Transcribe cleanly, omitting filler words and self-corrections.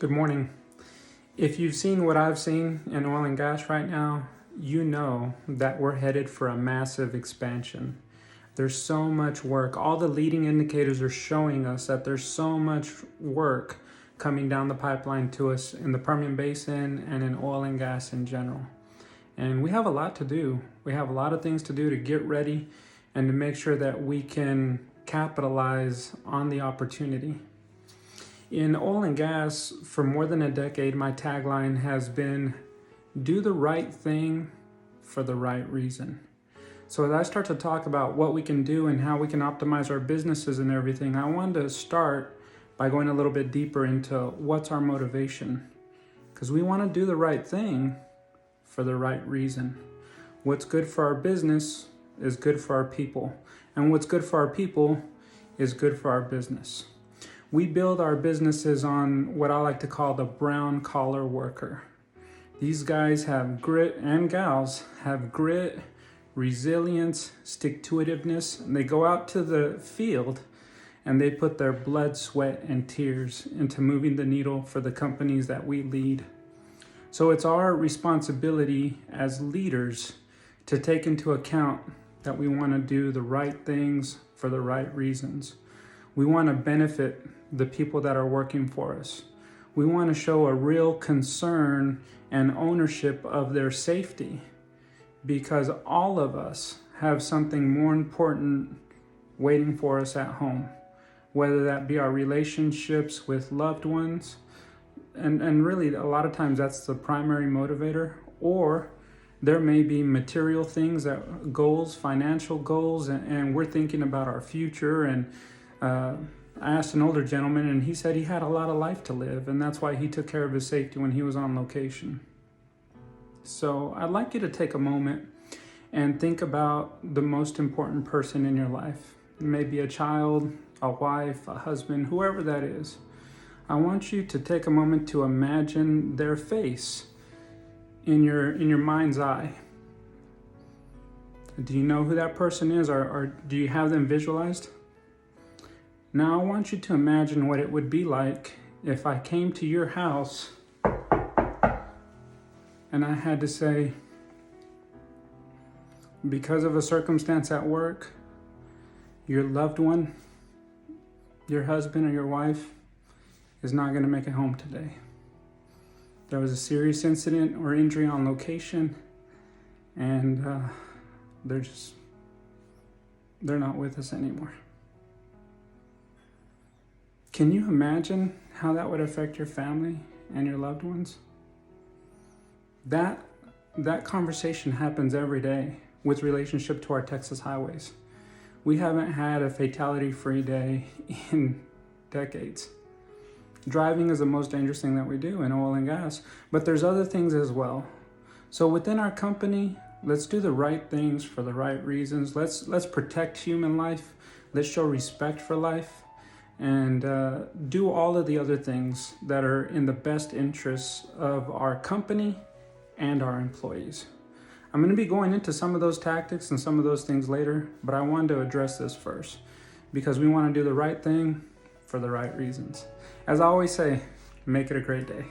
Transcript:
Good morning. If you've seen what I've seen in oil and gas right now, you know that we're headed for a massive expansion. There's so much work. All the leading indicators are showing us that there's so much work coming down the pipeline to us in the Permian Basin and in oil and gas in general. And we have a lot to do. We have a lot of things to do to get ready and to make sure that we can capitalize on the opportunity. In oil and gas, for more than a decade, my tagline has been, do the right thing for the right reason. So as I start to talk about what we can do and how we can optimize our businesses and everything, I wanted to start by going a little bit deeper into what's our motivation. Because we want to do the right thing for the right reason. What's good for our business is good for our people. And what's good for our people is good for our business. We build our businesses on what I like to call the brown collar worker. These guys have grit, and gals have grit, resilience, stick-to-itiveness, and they go out to the field and they put their blood, sweat, and tears into moving the needle for the companies that we lead. So it's our responsibility as leaders to take into account that we want to do the right things for the right reasons. We want to benefit the people that are working for us. We want to show a real concern and ownership of their safety, because all of us have something more important waiting for us at home, whether that be our relationships with loved ones, and really a lot of times that's the primary motivator, or there may be material things, that goals, financial goals, and we're thinking about our future. And I asked an older gentleman, and he said he had a lot of life to live, and that's why he took care of his safety when he was on location. So I'd like you to take a moment and think about the most important person in your life. Maybe a child, a wife, a husband, whoever that is. I want you to take a moment to imagine their face in your mind's eye. Do you know who that person is, or do you have them visualized? Now I want you to imagine what it would be like if I came to your house and I had to say, because of a circumstance at work, your loved one, your husband or your wife, is not going to make it home today. There was a serious incident or injury on location, and they're not with us anymore. Can you imagine how that would affect your family and your loved ones? That conversation happens every day with relationship to our Texas highways. We haven't had a fatality-free day in decades. Driving is the most dangerous thing that we do in oil and gas, but there's other things as well. So within our company, let's do the right things for the right reasons. Let's protect human life. Let's show respect for life, and do all of the other things that are in the best interests of our company and our employees. I'm going to be going into some of those tactics and some of those things later, but I wanted to address this first because we want to do the right thing for the right reasons. As I always say, make it a great day.